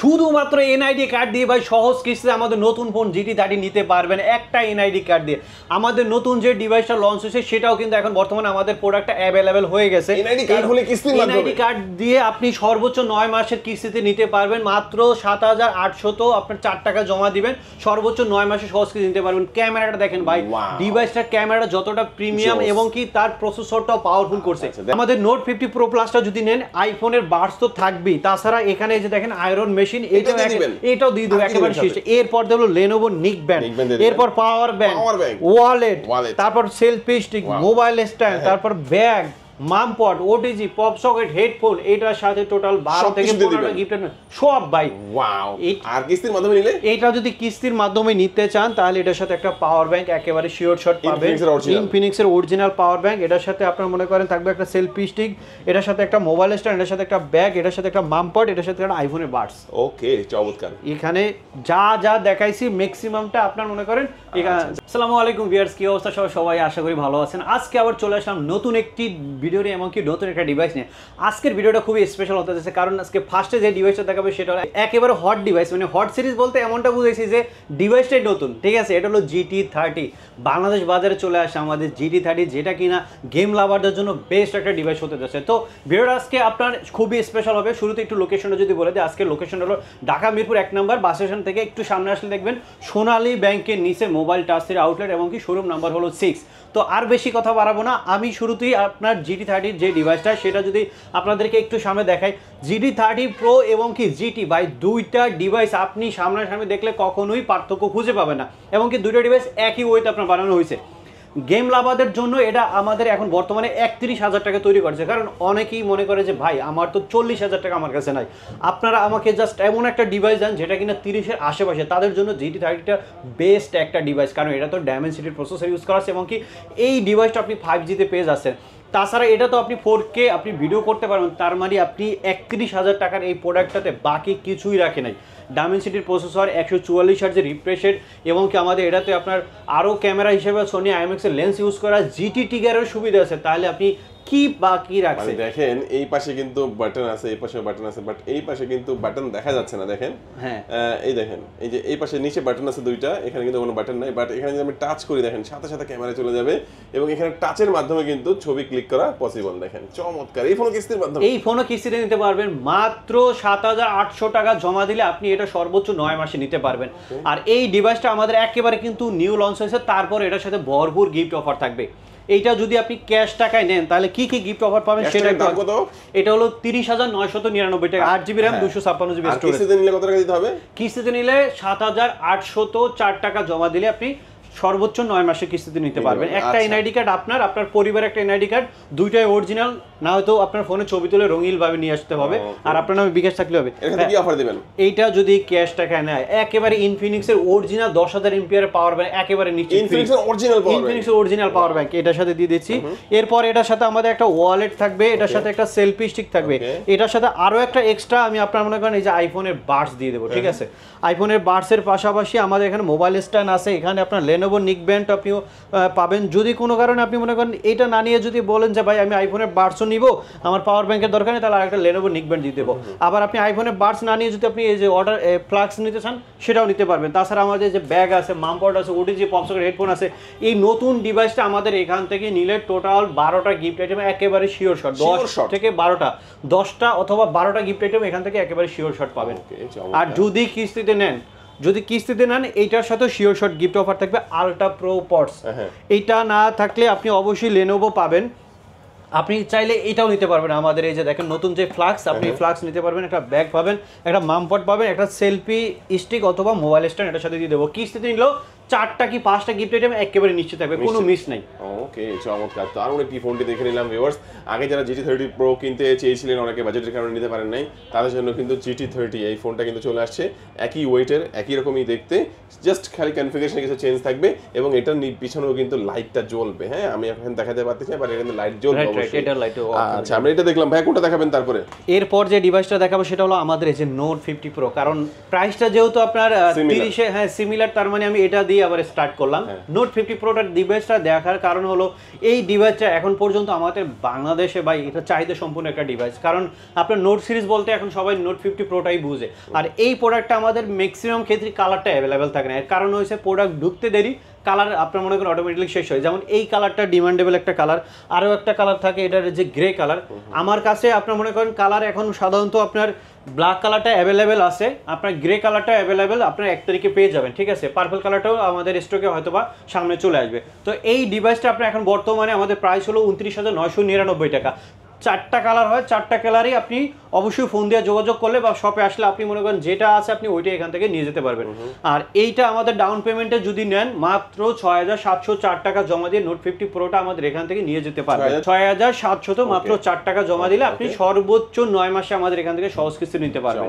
শুধুমাত্র NID card দিয়ে ভাই সহজ কিস্তিতে আমাদের নতুন ফোন GT30 নিতে পারবেন একটা এনআইডি কার্ড দিয়ে। আমাদের নতুন যে ডিভাইসটা লঞ্চ হয়েছে সেটাও কিন্তু এখন বর্তমানে আমাদের প্রোডাক্টটা অ্যাভেলেবেল হয়ে গেছে। এনআইডি কার্ড হলে কিস্তির মাধ্যমে এনআইডি কার্ড দিয়ে আপনি সর্বোচ্চ 9 মাসের কিস্তিতে নিতে পারবেন। মাত্র 7800 আপনার 4 টাকা জমা দিবেন, সর্বোচ্চ 9 মাসে সহজ কিস্তি নিতে পারবেন। ক্যামেরাটা দেখেন ভাই, ডিভাইসটার ক্যামেরাটা যতটা প্রিমিয়াম এবং কি তার প্রসেসরটাও পাওয়ারফুল করছে। আমাদের নোট 50 প্রো প্লাসটা যদি নেন আইফোনের বাডস তো থাকবেই, তাছাড়া এখানে এই যে দেখেন আয়রন মেশিন এটাও দিয়ে দেবো একেবারে শেষ। এরপর দেবো লেনোভো নিক ব্যান্ড, এরপর পাওয়ার ব্যাংক, ওয়ালেট, তারপর সেলফি স্টিক, মোবাইল স্ট্যান্ড, তারপর ব্যাগ, মাম পট, ওটিজি, পপ সকেট, হেডফোন, এটার সাথে টোটাল 12 থেকে 15টা গিফট সব ভাই। ওয়াও! আর কিস্তির মাধ্যমে নিলে এটা যদি কিস্তির মাধ্যমে নিতে চান তাহলে এটার সাথে একটা পাওয়ার ব্যাংক একেবারে শিওর শট পাবেন, ইনফিনিক্সের অরিজিনাল পাওয়ার ব্যাংক। এটার সাথে আপনারা মনে করেন থাকবে একটা সেলফি স্টিক, এটার সাথে একটা মোবাইল স্ট্যান্ড, এটার সাথে একটা ব্যাগ, এটার সাথে একটা মাম পট, এটার সাথে একটা আইফোনের বাডস। ওকে, চমৎকার। এখানে যা যা দেখাইছি ম্যাক্সিমামটা আপনার মনে করেন এখানে। আসসালামু আলাইকুম ভিউয়ার্স, কি অবস্থা সবাই? আশা করি ভালো আছেন। আজকে আবার চলে আসলাম নতুন একটি ভিডিও নিয়ে, এমনকি নতুন একটা ডিভাইস নিয়ে। আজকের ভিডিওটা খুবই স্পেশাল হতে যাচ্ছে, কারণ আজকে ফার্স্টে যে ডিভাইসটা দেখাবে সেটা হলো একেবারে হট ডিভাইস। মানে হট সিরিজ বলতে এমনটা বুঝেছি যে ডিভাইসটাই নতুন, ঠিক আছে? এটা হলো GT30। বাংলাদেশ বাজারে চলে আসে আমাদের GT30, যেটা কিনা গেম লাভারদের জন্য বেস্ট একটা ডিভাইস হতে যাচ্ছে। তো ভিডিওটা আজকে আপনার খুবই স্পেশাল হবে। শুরুতে একটু লোকেশনটা যদি বলে দিই, আজকের লোকেশন হলো ঢাকা মিরপুর 1 নম্বর বাস স্টেশন থেকে একটু সামনে আসলে দেখবেন সোনালী ব্যাংকের নিচে মোবাইল টাচের আউটলেট, এবং কি শোরুম নাম্বার হলো 6। তো আর বেশি কথা বাড়াবো না, আমি শুরুতেই আপনার GT30 যে ডিভাইসটা সেটা যদি আপনাদেরকে একটু সামনে দেখাই। GT30 প্রো এবং কি GT ভাই, দুইটা ডিভাইস আপনি সামনাসামনি দেখলে কখনোই পার্থক্য খুঁজে পাবেন না, এবং কি দুইটা ডিভাইস একই ওয়েতে আপনার বানানো হয়েছে। গেম লাভারদের জন্য এটা আমাদের এখন বর্তমানে 31,000 টাকা তৈরি করছে, কারণ অনেকেই মনে করে যে ভাই আমার তো 40,000 টাকা আমার কাছে নাই। আপনারা আমাকে জাস্ট এমন একটা ডিভাইস দেন যেটা কিনা 30-এর আশেপাশে, তাদের জন্য GT30টা বেস্ট একটা ডিভাইস, কারণ এটা তো ডায়মেনসিটির প্রসেসর ইউজ করা আছে, এবং কি এই ডিভাইসটা আপনি 5Gতে পেয়ে যাচ্ছেন। তাছাড়া এটা তো আপনি 4K আপনি ভিডিও করতে পারবেন, তার মানে আপনি 31,000 টাকার এই প্রোডাক্টটাতে বাকি কিছুই রাখে নাই। ডায়মেনসিটির প্রসেসর, 144 হার্জের রিফ্রেশ রেট, এবং কি আমাদের এটাতে আপনার আরও ক্যামেরা হিসেবে সোনি IMX-এর লেন্স ইউজ করা, GT টিগারের সুবিধা আছে। তাহলে আপনি কি বাকি রাখছেন? দেখেন এই পাশে কিন্তু বাটন আছে, এই পাশে বাটন আছে, বাট এই পাশে কিন্তু বাটন দেখা যাচ্ছে না। দেখেন, হ্যাঁ এই দেখেন, এই যে এই পাশে নিচে বাটন আছে দুইটা, এখানে কিন্তু কোনো বাটন নাই। বাট এখানে যদি আমি টাচ করি দেখেন সাথে সাথে ক্যামেরা চলে যাবে, এবং এখানে টাচের মাধ্যমে কিন্তু ছবি ক্লিক করা পসিবল। দেখেন চমৎকার। এই ফোনও কিস্তির মাধ্যমে, এই ফোনও কিস্তিতে নিতে পারবেন। মাত্র 7,800 টাকা জমা দিলে আপনি এটা সর্বোচ্চ 9 মাসে নিতে পারবেন। আর এই ডিভাইসটা আমাদের একেবারে কিন্তু নিউ লঞ্চ হয়েছে, তারপর এটার সাথে ভরপুর গিফট অফার থাকবে। এইটা যদি আপনি ক্যাশ টাকায় নেন তাহলে কি কি গিফট অফার পাবেন সেটা কত? এটা হলো 30,999 টাকা, 8GB RAM, 256GB স্টোরেজ। কিস্তিতে নিলে কত টাকা দিতে হবে? কিস্তিতে নিলে 7,804 টাকা জমা দিলে আপনি সর্বোচ্চ 9 মাসের কিস্তিতে নিতে পারবেন। একটা এনআইডি কার্ড আপনার পরিবারের একটা এনআইডি কার্ড, দুইটাই অরিজিনাল, না হয়তো আপনার ফোনে ছবি তুলে রঙিন ভাবে নিয়ে আসতে হবে, আর আপনার নামে বিকাশ থাকলে হবে। এখানে কি অফার দিবেন? এইটা যদি ক্যাশ টাকায় নেয় একেবারে ইনফিনিক্সের অরিজিনাল 10,000 এমপিআর পাওয়ার ব্যাংক একেবারে নিচে, ইনফিনিক্সের অরিজিনাল পাওয়ার ব্যাংক এটার সাথে দিয়ে দিচ্ছি। এরপর এটার সাথে আমাদের একটা ওয়ালেট থাকবে, এটার সাথে একটা সেলফি স্টিক থাকবে, এটার সাথে আরো একটা এক্সট্রা আমি আপনার মনে করেন এই যে আইফোনের বাডস দিয়ে দেবো, ঠিক আছে? আইফোনের বাডসের পাশাপাশি আমাদের এখানে মোবাইল স্ট্যান্ড আছে, এখানে আপনার লেনোভো নিক ব্যান্ড আপনিও পাবেন। যদি কোনো কারণে আপনি মনে করেন এটা না নিয়ে যদি বলেন যে ভাই আমি আইফোনের বাডসও নিব, আমার পাওয়ার ব্যাংকের দরকার নেই, তাহলে আরেকটা লেনোভো নিক ব্যান্ড দিয়ে দেবো। আবার আপনি আইফোনের বাডস না নিয়ে যদি আপনি এই যে অর্ডার ফ্লাক্স নিতে চান সেটাও নিতে পারবেন। তাছাড়া আমাদের যে ব্যাগ আছে, মামপড আছে, ওটিজি, পপ সকেট, হেডফোন আছে। এই নতুন ডিভাইসটা আমাদের এখান থেকে নিলে টোটাল 12টা গিফট আইটেম একেবারে শিওর শট, 10 থেকে 12টা, 10টা অথবা 12টা গিফট আইটেম এখান থেকে একেবারে শিওর শট পাবেন। আর যদি কিস্তিতে নেন এইটার সাথে শিওর শট গিফট অফার থাকবে আলট্রা প্রো পডস। এইটা না থাকলে আপনি অবশ্যই লেনোভো পাবেন। আপনি চাইলে এটাও নিতে পারবেন, আমাদের এই যে দেখেন নতুন যে ফ্লাক্স, আপনি ফ্লাক্স নিতে পারবেন, একটা ব্যাগ পাবেন, একটা মামপট পাবেন, একটা সেলফি স্টিক অথবা মোবাইল স্ট্যান্ড এটার সাথে দিয়ে দেবো। কিস্তিতে নিলেও 4টা কি 5টা গিফট আইটেম একেবারে নিশ্চিত থাকবে, কোনো মিস নাই। ওকে, চমৎকার। তো আর একটি ফোনটি দেখে নিলাম ভিউয়ার্স। আগে যারা GT30 প্রো কিনতে চেয়েছিলেন, অনেকে বাজেটের কারণে নিতে পারেন নাই, তাদের জন্য কিন্তু GT30 এই ফোনটা কিন্তু চলে আসছে। একই ওয়েটের, একই রকমই দেখতে, জাস্ট খালি কনফিগারেশনে কিছু চেঞ্জ থাকবে, এবং এটার পিছনেও কিন্তু লাইটটা জ্বলবে। হ্যাঁ, আমি এখন দেখাতে পারতেছি না, বাট এটা কিন্তু লাইট জ্বলবে অবশ্যই। এটা লাইট। আচ্ছা, আমরা এটা দেখলাম। ভাই কোনটা দেখাবেন তারপরে? এরপর যে ডিভাইসটা দেখাবো সেটা হলো আমাদের এই যে নোট 50 প্রো। কারণ প্রাইসটা যেহেতু আপনার 30 সিমিলার, তার মানে আমি এটা দিয়ে দিয়ে আবার স্টার্ট করলাম। নোট 50 প্রোটার ডিভাইসটা দেখার কারণ হলো এই ডিভাইসটা এখন পর্যন্ত আমাদের বাংলাদেশে ভাই এটা চাহিদা সম্পূর্ণ একটা ডিভাইস, কারণ আপনার নোট সিরিজ বলতে এখন সবাই নোট 50 প্রোটাই বুঝে। আর এই প্রোডাক্টটা আমাদের ম্যাক্সিমাম ক্ষেত্রে কালারটা অ্যাভেলেবেল থাকে না, এর কারণ হয়েছে প্রোডাক্ট ঢুকতে দেরি, কালার আপনার মনে করেন অটোমেটিকলি শেষ হয়। যেমন এই কালারটা ডিমান্ডেবল একটা কালার, আরও একটা কালার থাকে এটার যে গ্রে কালার। আমার কাছে আপনার মনে করেন কালার এখন সাধারণত আপনার ব্ল্যাক কালারটা অ্যাভেলেবেল আছে, আপনার গ্রে কালারটা অ্যাভেলেবেল আপনার 1 তারিখে পেয়ে যাবেন, ঠিক আছে। পার্পল কালারটাও আমাদের স্টকে হয়তো বা সামনে চলে আসবে। তো এই ডিভাইসটা আপনার এখন বর্তমানে আমাদের প্রাইস হলো 29,999 টাকা। 4টা কালার হয়, 4টা কালারই আপনি অবশ্যই ফোন দিয়ে যোগাযোগ করলে বা শপে আসলে আপনি মনে করেন যেটা আছে আপনি ওইটা এখান থেকে নিয়ে যেতে পারবেন। আর এইটা আমাদের ডাউন পেমেন্টে যদি নেন মাত্র 6,704 টাকা জমা দিয়ে নোট 50 প্রোটা আমাদের এখান থেকে নিয়ে যেতে পারবেন। 6,700 তো মাত্র 4 টাকা জমা দিলে আপনি সর্বোচ্চ 9 মাসে আমাদের এখান থেকে সহজ কিস্তি নিতে পারবেন।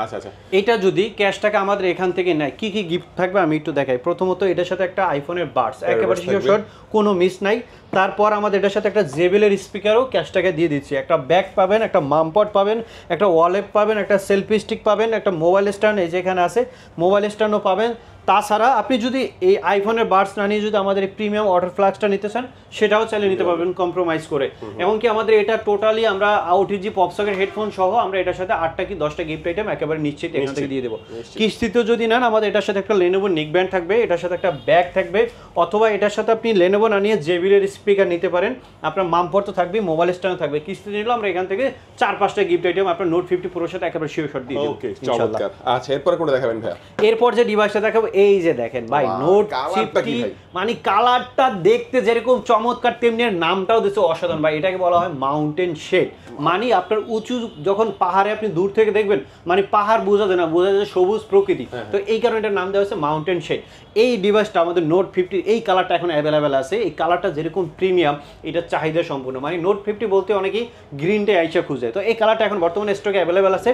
আচ্ছা আচ্ছা, এটা যদি ক্যাশ টাকা আমাদের এখান থেকে নেয় কি কি গিফট থাকবে আমি একটু দেখাই। প্রথমত এটার সাথে একটা আইফোনের বাডস একেবারে শিওর, কোনো মিস নাই। তারপর আমাদের এটার সাথে একটা জেবিএল স্পিকারও ক্যাশ টাকা দিয়ে দিচ্ছি। একটা ব্যাগ পাবেন, একটা মামপট পাবেন, একটা ওয়ালেট পাবেন, একটা সেলফি স্টিক পাবেন, একটা মোবাইল স্ট্যান্ড এই যেখানে আছে মোবাইল স্ট্যান্ডও পাবেন। তাছাড়া আপনি যদি এই আইফোনের বাডস না নিয়ে যদি আমাদের এই প্রিমিয়াম ওয়াটার ফ্লাস্কটা নিতে চান সেটাও চাইলে নিতে পারবেন কম্প্রোমাইজ করে। এমনকি আমাদের এটা টোটালি আমরা আউটিজি পপসকের হেডফোন সহ আমরা এটার সাথে 8টা কি 10টা গিফট আইটেম একেবারে নিশ্চিত এখান থেকে দিয়ে দেবো। কিস্তিতেও যদি নেন আমাদের এটার সাথে একটা লেনোভো নিক ব্যান্ড থাকবে, এটার সাথে একটা ব্যাগ থাকবে, অথবা এটার সাথে আপনি লেনোভো না নিয়ে জেবিএল স্পিকার নিতে পারেন, আপনার মামপট তো থাকবে, মোবাইল স্ট্যান্ড থাকবে। কিস্তি নিলেও আমরা এখান থেকে 4-5টা গিফট আইটেম আপনার নোট 50 প্রোর সাথে একেবারে শিওর শট দিয়ে দেবো। ওকে, চমৎকার। আচ্ছা, এরপর কোনটা দেখাবেন ভাই? এরপর যে ডিভাইসটা দেখাবো এই যে দেখেন ভাই নোট 50, মানে কালারটা দেখতে যেরকম চমৎকার তেমনি নামটাও দিচ্ছে অসাধারণ ভাই। এটাকে বলা হয় মাউন্টেন শেড, মানে আপনার উঁচু যখন পাহাড়ে আপনি দূর থেকে দেখবেন মানে পাহাড় বোঝা যায় না, বোঝা যায় সবুজ প্রকৃতি, তো এই কারণে এটার নাম দেওয়া হচ্ছে মাউন্টেন শেড। এই ডিভাইসটা আমাদের নোট 50 এই কালারটা এখন অ্যাভেলেবেল আছে। এই কালারটা যেরকম প্রিমিয়াম এটা চাহিদা সম্পূর্ণ, মানে নোট 50 বলতে অনেকেই গ্রিনটে আইসা খুঁজে, তো এই কালারটা এখন বর্তমানে স্টকে অ্যাভেলেবেল আছে।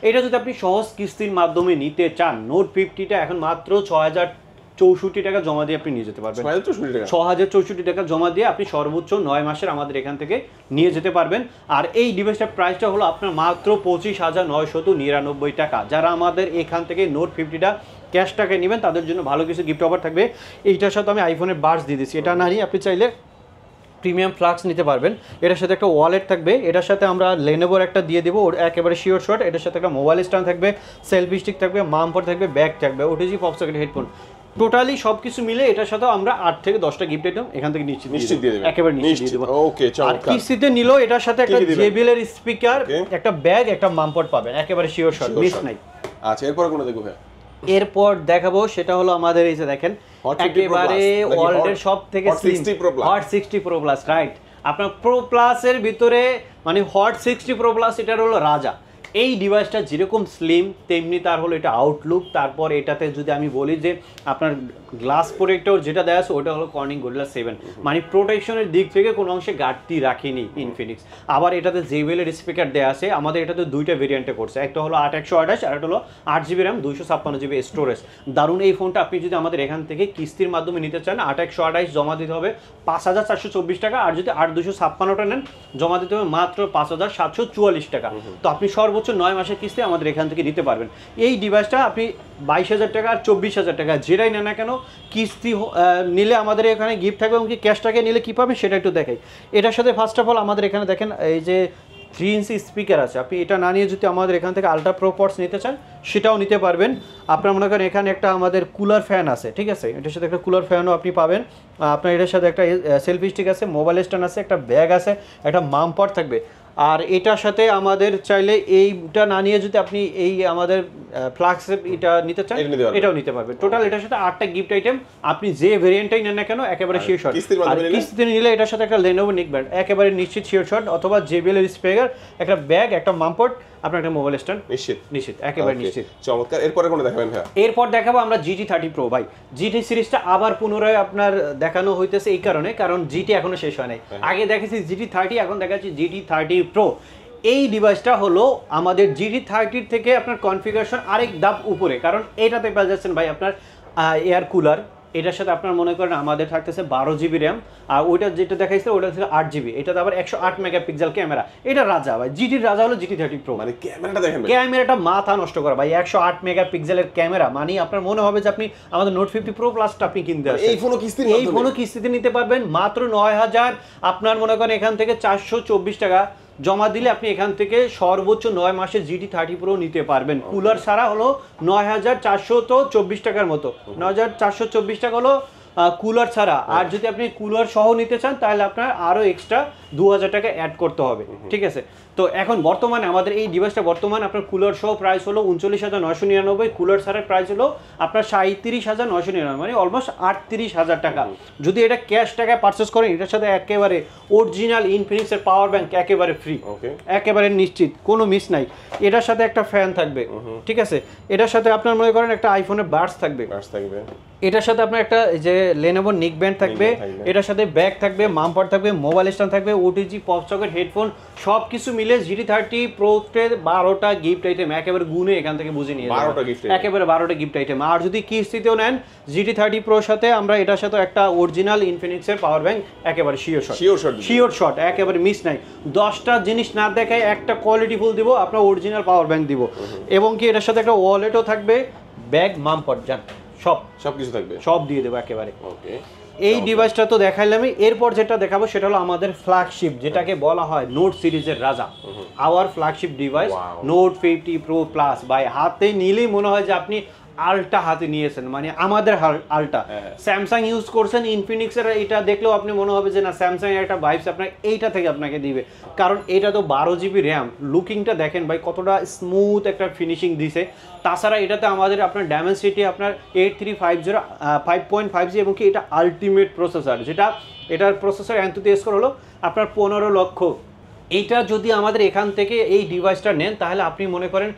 এটা যদি আপনি সহজ কিস্তির মাধ্যমে নিতে চান নোট 50টা এখন মাত্র 6,064 টাকা জমা দিয়ে আপনি নিয়ে যেতে পারবেন। 6,064 টাকা জমা দিয়ে আপনি সর্বোচ্চ 9 মাসের আমাদের এখান থেকে নিয়ে যেতে পারবেন। আর এই ডিভাইসটার প্রাইসটা হলো আপনার মাত্র 25,999 টাকা। যারা আমাদের এখান থেকে নোট 50টা ক্যাশ টাকায় নেবেন তাদের জন্য ভালো কিছু গিফট অফার থাকবে। এইটার সাথে আমি আইফোনের বাডস দিয়ে দিচ্ছি, এটা না নিয়ে আপনি চাইলে প্রিমিয়াম ফ্লাক্স নিতে পারবেন। এটার সাথে একটা ওয়ালেট থাকবে, এটার সাথে আমরা লেনোভোর একটা দিয়ে দেবো ওর একেবারে শিওর শট। এটার সাথে একটা মোবাইল স্ট্যান্ড থাকবে, সেলফি স্টিক থাকবে, মামপট থাকবে, ব্যাগ থাকবে, ওটিজি পপসকেট হেডফোন, টোটালি সবকিছু মিলে এটার সাথে আমরা 8 থেকে 10টা গিফট আইটেম এখান থেকে নিশ্চিত দিয়ে দেব, একেবারে নিশ্চিত দিয়ে দেব। ওকে, চমৎকার। আর কিস্তিতে নিলো এটার সাথে একটা জেবিএল এর স্পিকার, একটা ব্যাগ, একটা মামপট পাবেন, একেবারে শিওর শট, মিস নাই। আচ্ছা, এরপর কোন দেখব ভাই? এরপর দেখাবো সেটা হলো আমাদের এই যে দেখেন একেবারে ওয়ার্ল্ডের সব থেকে slim hot 60 pro plus, right. আপনার প্রো প্লাসের ভিতরে মানে হট 60 প্রো প্লাস এটার হলো রাজা। এই ডিভাইসটা যেরকম স্লিম তেমনি তার হলো এটা আউটলুক। তারপর এটাতে যদি আমি বলি যে আপনার গ্লাস প্রোটেক্টর যেটা দেওয়া আছে ওটা হলো কর্নিং গরিলা 7, মানে প্রোটেকশনের দিক থেকে কোনো অংশে ঘাটতি রাখেনি ইনফিনিক্স। আবার এটাতে জেবিএল এর স্পিকার দেওয়া আছে, আমাদের এটাতে দুইটা ভেরিয়েন্টে করছে, একটা হলো 8/128 আর একটা হলো 8GB RAM 256GB স্টোরেজ। দারুণ এই ফোনটা আপনি যদি আমাদের এখান থেকে কিস্তির মাধ্যমে নিতে চান 8/128 জমা দিতে হবে 5,424 টাকা, আর যদি 8/256টা নেন জমা দিতে হবে মাত্র 5,744 টাকা। তো আপনি সর্বোচ্চ 9 মাসের কিস্তি আমাদের এখান থেকে নিতে পারবেন। এই ডিভাইসটা আপনি 22,000 টাকা আর 24,000 টাকা যেটাই নেন না কেন কিস্তি নিলে আমাদের এখানে গিফট থাকবে, এবং কি ক্যাশ টাকা নিলে কী পাবেন সেটা একটু দেখাই। এটার সাথে ফার্স্ট অফ অল আমাদের এখানে দেখেন এই যে 3 ইঞ্চি স্পিকার আছে, আপনি এটা না নিয়ে যদি আমাদের এখান থেকে আলট্রা প্রো পডস নিতে চান সেটাও নিতে পারবেন। আপনার মনে করেন এখানে একটা আমাদের কুলার ফ্যান আছে, ঠিক আছে, এটার সাথে একটা কুলার ফ্যানও আপনি পাবেন। আপনার এটার সাথে একটা সেলফি স্টিক আছে, মোবাইল স্ট্যান্ড আছে, একটা ব্যাগ আছে, একটা মামপট থাকবে। আর এটার সাথে আমাদের চাইলে এইটা না নিয়ে যদি আপনি এই আমাদের ফ্লাক্স এটা নিতে চান এটাও নিতে পারবেন। টোটাল এটার সাথে 8টা গিফট আইটেম, আপনি যে ভেরিয়েন্টটাই নেন না কেন একেবারে শিওর শট। কিস্তিতে নিলে এটার সাথে একটা লেনোভো নিক ব্যান্ড একেবারে নিশ্চিত শিওর শট, অথবা জেবিএল এর স্পিকার, একটা ব্যাগ, একটা মামপট, আপনার একটা মোবাইল স্ট্যান্ড নিশ্চিত একেবারে নিশ্চিত। চমৎকার। এরপরে কোন দেখাবেন ভাই? এরপর দেখাবো আমরা GT 30 Pro ভাই। GT সিরিজটা আবার পুনরায় আপনার দেখানো হইতেছে এই কারণে কারণ GT এখনো শেষ হয় নাই। আগে দেখেছি GT 30, এখন দেখাচ্ছি GT 30 Pro। এই ডিভাইসটা হলো আমাদের GT 30 থেকে আপনার কনফিগারেশন আরেক ধাপ উপরে, কারণ এটাতে পেয়ে যাচ্ছেন ভাই আপনার এয়ার কুলার, এটার সাথে আপনার মনে করেন আমাদের থাকতেছে 12 GB র্যাম, আর ওইটা যেটা দেখাইছে ওটা ছিল 8 GB, এটাতে আবার 108 মেগাপিক্সেল ক্যামেরা। এটা রাজা ভাই, জিটির রাজা হলো GT30 Pro। মানে ক্যামেরাটা দেখেন ভাই, ক্যামেরাটা মাথা নষ্ট করা ভাই, 108 মেগাপিক্সেলের ক্যামেরা, মানে আপনার মনে হবে যে আপনি আমাদের Note 50 Pro Plus-টা আপনি কিনতে আসেন। এই ফোনও কিস্তির এই মাধ্যমে? ফোনও কিস্তিতে নিতে পারবেন মাত্র 9000। আপনার মনে করেন এখান থেকে 424 টাকা জমা দিলে আপনি এখান থেকে সর্বোচ্চ 9 মাসের GT30 Pro নিতে পারবেন। কুলার ছাড়া হলো 9424 টাকার মতো, 9424 টাকা হলো কুলার ছাড়া। আর যদি আপনি কুলার সহ নিতে চান তাহলে আপনার আরো এক্সট্রা 2000 টাকা অ্যাড করতে হবে, ঠিক আছে? তো এখন বর্তমানে আমাদের এই ডিভাইসটা বর্তমানে আপনার কুলার সহ প্রাইস হলো 39,999, কুলার ছাড়ার প্রাইস হলো আপনার 37,999, মানে অলমোস্ট 38,000 টাকা। যদি এটা ক্যাশ টাকায় পারচেস করেন, এটার সাথে একেবারে অরিজিনাল ইনফিনিক্সের পাওয়ার ব্যাংক একেবারে ফ্রি, একেবারে নিশ্চিত, কোনো মিস নাই। এটার সাথে একটা ফ্যান থাকবে, ঠিক আছে? এটার সাথে আপনার মনে করেন একটা আইফোনের বাডস থাকবে, এটার সাথে আপনার একটা যে Lenovo নিকব্যান্ড থাকবে, এটার সাথে ব্যাগ থাকবে, মামপার থাকবে, মোবাইল স্ট্যান্ড থাকবে, OTG পপ সকেট, হেডফোন, সব কিছু মিলে GT30 Pro তে 12টা গিফট আইটেম একেবারে গুনে এখান থেকে বুঝে নিয়ে যাবেন, একেবারে 12টা গিফট আইটেম। আর যদি কিস্তিতেও নেন GT30 Pro সাথে আমরা এটার সাথে একটা অরিজিনাল ইনফিনিক্সের পাওয়ার ব্যাংক একেবারে শিওর শট, একেবারে মিস নাই। 10টা জিনিস না দেখায় একটা কোয়ালিটি ফুল দিব, আপনার অরিজিনাল পাওয়ার ব্যাংক দিব, এবং কি এটার সাথে একটা ওয়ালেটও থাকবে, ব্যাগ, মামপট, জান সব কিছু থাকবে, সব দিয়ে দেবো একেবারে। ওকে, এই ডিভাইসটা তো দেখাইলামই। এরপর যেটা দেখাবো সেটা হলো আমাদের ফ্ল্যাগশিপ, যেটাকে বলা হয় নোট সিরিজের রাজা, our flagship device Note 50 Pro Plus। ভাই হাতে নিলেই মনে হয় যে আপনি আলটা হাতে নিয়েছেন, মানে আমাদের আলটা। স্যামসাং ইউজ করছেন, ইনফিনিক্সের এটা দেখলেও আপনি মনে হবে যে না স্যামসাং এর একটা ভাইবস আপনার এইটা থেকে আপনাকে দিবে, কারণ এটা তো 12 GB র্যাম। লুকিংটা দেখেন ভাই কতটা স্মুথ একটা ফিনিশিং দিছে। তাছাড়া এটাতে আমাদের আপনার ডায়মেনসিটি আপনার 8350 5.5G, এবং কি এটা আলটিমেট প্রসেসর, যেটা এটার প্রসেসর এনথুসিয়াস্ট হলো আপনার 15 লক্ষ। এইটা যদি আমাদের এখান থেকে এই ডিভাইসটা নেন তাহলে আপনি মনে করেন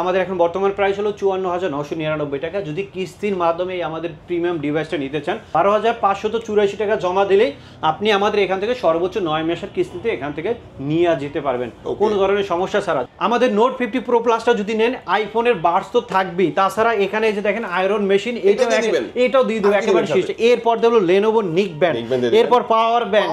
আমাদের এখন বর্তমান প্রাইস হলো 54,999 টাকা। যদি কিস্তির মাধ্যমে আমাদের প্রিমিয়াম ডিভাইসটা নিতে চান 12,584 টাকা জমা দিলেই আপনি আমাদের এখান থেকে সর্বোচ্চ 9 মাসের কিস্তিতে এখান থেকে নিয়ে যেতে পারবেন, কোনো ধরনের সমস্যা ছাড়া। আমাদের Note 50 Pro Plus-টা যদি নেন, আইফোনের বাডস তো থাকবেই, তাছাড়া এখানে যে দেখেন আয়রন মেশিন, এটাও দিয়ে দেবো একেবারে শেষ। এরপর দেবো Lenovo নিকব্যান্ড, এরপর পাওয়ার ব্যাংক,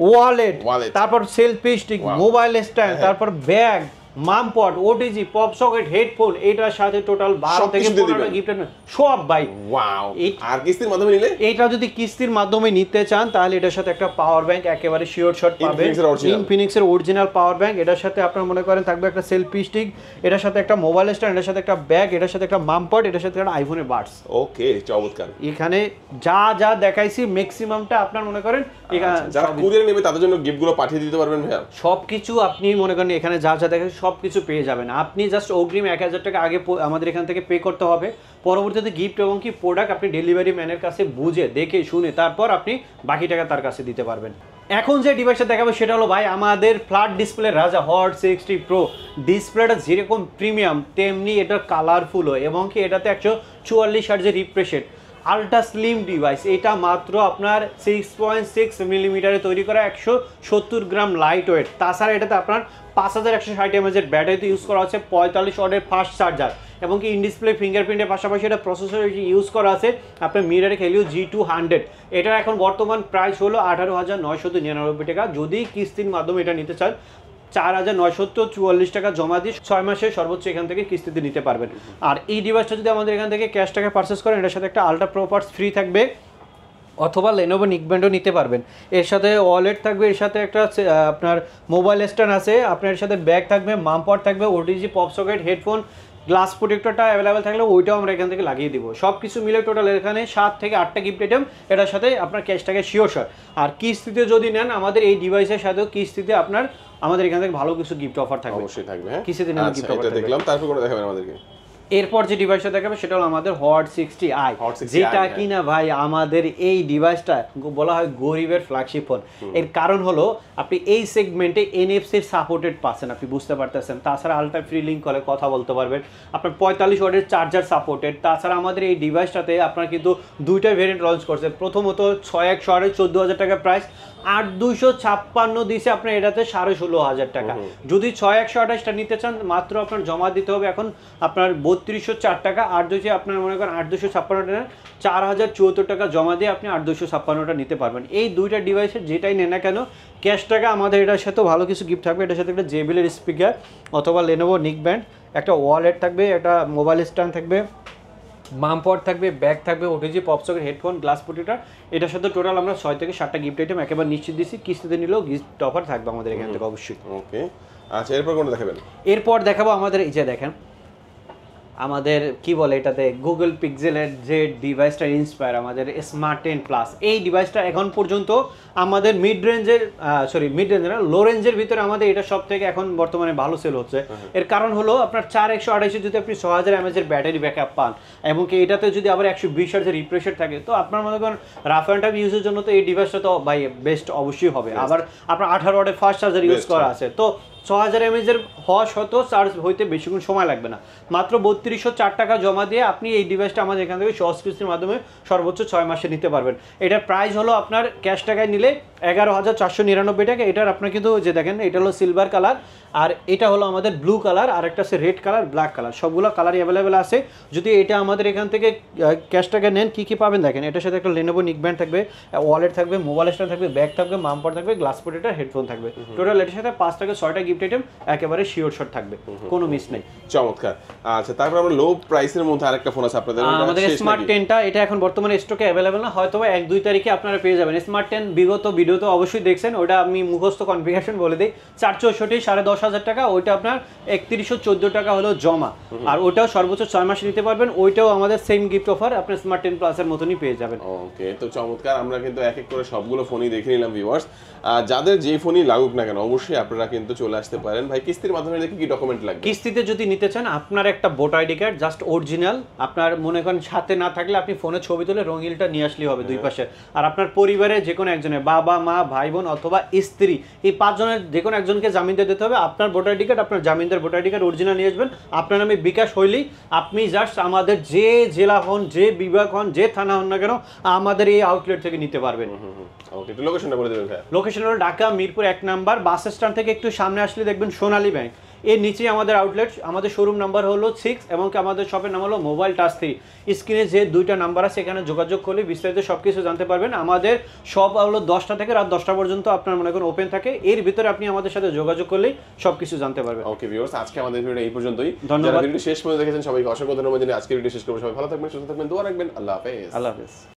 ওয়ালেট, তারপর সেলফি স্টিক, মোবাইল স্ট্যান্ড, তারপর ব্যাগ, মামপট, OTG পপ সকেট, হেডফোন, এটার সাথে টোটাল 12 থেকে 15টা গিফট সব ভাই। ওয়াও! আর কিস্তির মাধ্যমে নিলে, এইটা যদি কিস্তির মাধ্যমে নিতে চান তাহলে এটার সাথে একটা পাওয়ার ব্যাংক একেবারে শিওর শট পাবেন, ইনফিনিক্সের অরিজিনাল পাওয়ার ব্যাংক। এটার সাথে আপনার মনে করেন থাকবে একটা সেলফি স্টিক, এটার সাথে একটা মোবাইল স্ট্যান্ড, এটার সাথে একটা ব্যাগ, এটার সাথে একটা মামপট, এটার সাথে একটা আইফোনের বাডস। ওকে, চমৎকার। এখানে যা যা দেখাইছি ম্যাক্সিমামটা আপনার মনে করেন যারা কুরিয়ার নেবে তাদের জন্য গিফটগুলো পাঠিয়ে দিতে পারবেন ভাইয়া। সবকিছু আপনি মনে করেন এখানে যা যা দেখাচ্ছি সবকিছু পেয়ে যাবেন। আপনি জাস্ট অগ্রিম 1000 টাকা আগে আমাদের এখান থেকে পে করতে হবে, পরবর্তীতে গিফট এবং কি প্রোডাক্ট আপনি ডেলিভারি ম্যানের কাছে বুঝে দেখে শুনে তারপর আপনি বাকি টাকা তার কাছে দিতে পারবেন। এখন যে ডিভাইসটা দেখাবো সেটা হলো ভাই আমাদের ফ্ল্যাট ডিসপ্লে রাজা হট 60 Pro। ডিসপ্লেটা যেরকম প্রিমিয়াম তেমনি এটা কালারফুলও, এবং কি এটাতে 144 হার্জের refresh rate, ultra slim device. এটা মাত্র আপনার 6.6 মিলিমিটারে তৈরি করা, 170 গ্রাম লাইট ওয়েট। তাছাড়া এটাতে আপনার 5160 mAh ব্যাটারিতে ইউজ করা হচ্ছে, 45 ওয়াটের ফাস্ট চার্জার, এবং কি ইন ডিসপ্লে ফিঙ্গারপ্রিন্টের পাশাপাশি এটা প্রসেসর ইউজ করা আছে আপনার মিরারের Helio G200। এটার এখন বর্তমান প্রাইস হলো 18,999 টাকা। যদি কিস্তির মাধ্যমে এটা নিতে চান 4,944 টাকা জমা দিয়ে 6 মাসে সর্বোচ্চ এখান থেকে কিস্তিতে নিতে পারবেন। আর এই ডিভাইসটা যদি আমাদের এখান থেকে ক্যাশ টাকা পারচেস করেন, এটার সাথে একটা আলট্রা প্রো পার্টস ফ্রি থাকবে, অথবা Lenovo নিকব্যান্ডও নিতে পারবেন। এর সাথে ওয়ালেট থাকবে, এর সাথে একটা আপনার মোবাইল স্ট্যান্ড আছে, আপনার সাথে ব্যাগ থাকবে, মামপট থাকবে, OTG pop socket, headphone, glass প্রোটেক্টরটা অ্যাভেলেবেল থাকলে ওইটাও আমরা এখান থেকে লাগিয়ে দিব। সব কিছু মিলে টোটাল এখানে 7 থেকে 8টা গিফট আইটেম, এটার সাথে আপনার ক্যাশ টাকা শিওর শট। আর কিস্তিতে যদি নেন আমাদের এই ডিভাইসের সাথেও কিস্তিতে আপনার আমাদের এখান থেকে ভালো কিছু গিফট অফার থাকবে, অবশ্যই থাকবে। হ্যাঁ, কিস্তিতে নেন গিফট অফার দেখলাম। তারপর কোন দেখাবেন আমাদেরকে? এরপর যে ডিভাইসটা দেখাবে সেটা হলো আমাদের হট 60i, যেটা কিনা ভাই আমাদের এই ডিভাইসটা বলা হয় গরিবের ফ্ল্যাগশিপ ফোন। এর কারণ হলো আপনি এই সেগমেন্টে NFC সাপোর্টেড পাচ্ছেন, আপনি বুঝতে পারতেছেন। তাছাড়া আলট্রা ফ্রি লিঙ্ক কলে কথা বলতে পারবেন, আপনার 45 ওয়াটের চার্জার সাপোর্টেড। তাছাড়া আমাদের এই ডিভাইসটাতে আপনার কিন্তু দুইটা ভেরিয়েন্ট লঞ্চ করছে। প্রথমত 6100 14,000 টাকা প্রাইস, 8256 দিয়েছে আপনার এটাতে 16,500 টাকা। যদি 6128টা নিতে চান মাত্র আপনার জমা দিতে হবে এখন আপনার 3204 টাকা। আর যদি আপনার মনে করেন 8256 টাকা 4074 টাকা জমা দিয়ে আপনি 8256টা নিতে পারবেন। এই দুইটা ডিভাইসের যেটাই নেন না কেন ক্যাশ টাকা আমাদের এটার সাথে ভালো কিছু গিফট থাকবে। এটার সাথে একটা জেবিএল স্পিকার অথবা লেনোভো নিক ব্যান্ড, একটা ওয়ালেট থাকবে, একটা মোবাইল স্ট্যান্ড থাকবে, মামপড থাকবে, ব্যাগ থাকবে, OTG pop socket, headphone, glass protector. এটার সাথে টোটাল আমরা 6 থেকে 7টা গিফট আইটেম একেবারে নিশ্চিত দিচ্ছি। কিস্তিতে নিলেও গিফট অফার থাকবে আমাদের এখান থেকে অবশ্যই। ওকে, আচ্ছা এরপর কোনটা দেখাবেন? এরপর দেখাবো আমাদের এই যে দেখেন আমাদের কি বলে এটাতে গুগল পিক্সেলের যে ডিভাইসটা ইন্সপায়ার আমাদের স্মার্ট 10 প্লাস। এই ডিভাইসটা এখন পর্যন্ত আমাদের মিড রেঞ্জের লো রেঞ্জের ভিতরে আমাদের এটা সব থেকে এখন বর্তমানে ভালো সেল হচ্ছে। এর কারণ হলো আপনার 4128 যদি আপনি 6000 mAh এর ব্যাটারি ব্যাকআপ পান এবং কি এটাতে যদি আবার 120 Hz এর রিফ্রেশার থাকে তো আপনার মনে করেন রাফ অ্যান্ড টাফ ইউজের জন্য তো এই ডিভাইসটা তো ভাই বেস্ট অবশ্যই হবে। আবার আপনার 18 ওয়াটের ফাস্ট চার্জার ইউজ করা আছে, তো 6000 mAh এর হওয়া সত্ত্বেও চার্জ হইতে বেশিক্ষণ সময় লাগবে না। মাত্র 3204 টাকা জমা দিয়ে আপনি এই ডিভাইসটা আমাদের এখান থেকে সহজ কিস্তির মাধ্যমে সর্বোচ্চ 6 মাসে নিতে পারবেন। এটার প্রাইস হলো আপনার ক্যাশ টাকায় নিলে 11,499 টাকা। এটার আপনার কিন্তু যে দেখেন এটা হলো সিলভার কালার, আর এটা হলো আমাদের ব্লু কালার, আর একটা আছে রেড কালার, ব্ল্যাক কালার, সবগুলো কালারই অ্যাভেলেবেল আছে। যদি এটা আমাদের এখান থেকে ক্যাশ টাকা নেন কী কী পাবেন দেখেন। এটার সাথে একটা লেনোভো নিক ব্যান্ড থাকবে, ওয়ালেট থাকবে, মোবাইল স্ট্যান্ড থাকবে, ব্যাগ থাকবে, মামপার থাকবে, গ্লাস প্রোটেক্টর, হেডফোন থাকবে। টোটাল এটার সাথে 5 থেকে 6টা গিফট আইটেম একেবারে শিওর শট থাকবে, কোনো মিস নেই। চমৎকার। আচ্ছা তারপর আমরা লো প্রাইসের মধ্যে আরেকটা ফোন আছে আপনাদের, আমাদের স্মার্ট 10টা এটা এখন বর্তমানে স্টকে অ্যাভেলেবেল না, হয়তো 1-2 তারিখে আপনারা পেয়ে যাবেন। স্মার্ট 10 বিগত ভিডিও তো অবশ্যই দেখছেন, ওটা আমি মুখস্থ কনফিগারেশন বলে দিই। 464 10,500 টাকা, ওইটা আপনার 3114 টাকা হলো জমা, আর ওটাও সর্বোচ্চ 6 মাস নিতে পারবেন। ওইটাও আমাদের সেম গিফট অফার আপনার স্মার্ট 10 প্লাসের মতনই পেয়ে যাবেন। ওকে, তো চমৎকার। আমরা কিন্তু এক এক করে সবগুলো ফোনই দেখে নিলাম ভিউয়ার্স। যাদের যে ফোনই লাগুক না কেন অবশ্যই আপনারা কিন্তু চলে আসতে পারেন। ভাই কিস্তির মাধ্যমে দেখি কি ডকুমেন্ট লাগবে? কিস্তিতে যদি নিতে চান আপনার একটা voter ID card just original, আপনার মনে করেন সাথে না থাকলে আপনি ফোনে ছবি তুলে রঙিনটা নিয়ে আসলেই হবে দুই পাশে। আর আপনার পরিবারের যে কোনো একজনের বাবা মা ভাই বোন অথবা স্ত্রী এই 5 জনের যে কোনো একজনকে জামিনদার দিতে হবে। আপনার ভোটার আইডি কার্ড, আপনার জামিনদার ভোটার আইডি কার্ড অরিজিনাল নিয়ে আসবেন। আপনার নামে বিকাশ হইলেই আপনি জাস্ট আমাদের যে জেলা হন, যে বিভাগ হন, যে থানা হন না কেন আমাদের এই আউটলেট থেকে নিতে পারবেন। ওকে, তো লোকেশনটা বলে দেবেন ভাই? লোকেশন হলো Dhaka Mirpur 1 number bus stand থেকে একটু সামনে আসলে দেখবেন সোনালী ব্যাংক, এর নিচেই আমাদের আউটলেট। আমাদের শোরুম নাম্বার হলো 6 এবং আমাদের শপের নাম হলো মোবাইল টাচ 3। স্ক্রিনে যে 2টা নাম্বার আছে এখানে যোগাযোগ করলে বিস্তারিত সব কিছু জানতে পারবেন। আমাদের শপ হলো 10টা থেকে রাত 10টা পর্যন্ত আপনার মনে করেন ওপেন থাকে, এর ভিতরে আপনি আমাদের সাথে যোগাযোগ করলেই সব কিছু জানতে পারবেন। ওকে ভিউয়ার্স, আজকে আমাদের ভিডিওটা এই পর্যন্তই। ধন্যবাদ। যারা ভিডিওটি শেষ পর্যন্ত দেখেছেন সবাইকে অসংখ্য ধন্যবাদ জানিয়ে আজকের ভিডিও শেষ করব। সবাই ভালো থাকবেন, সুস্থ থাকবেন, দোয়া রাখবেন। আল্লাহ হাফেজ। আল্লাহ হাফেজ।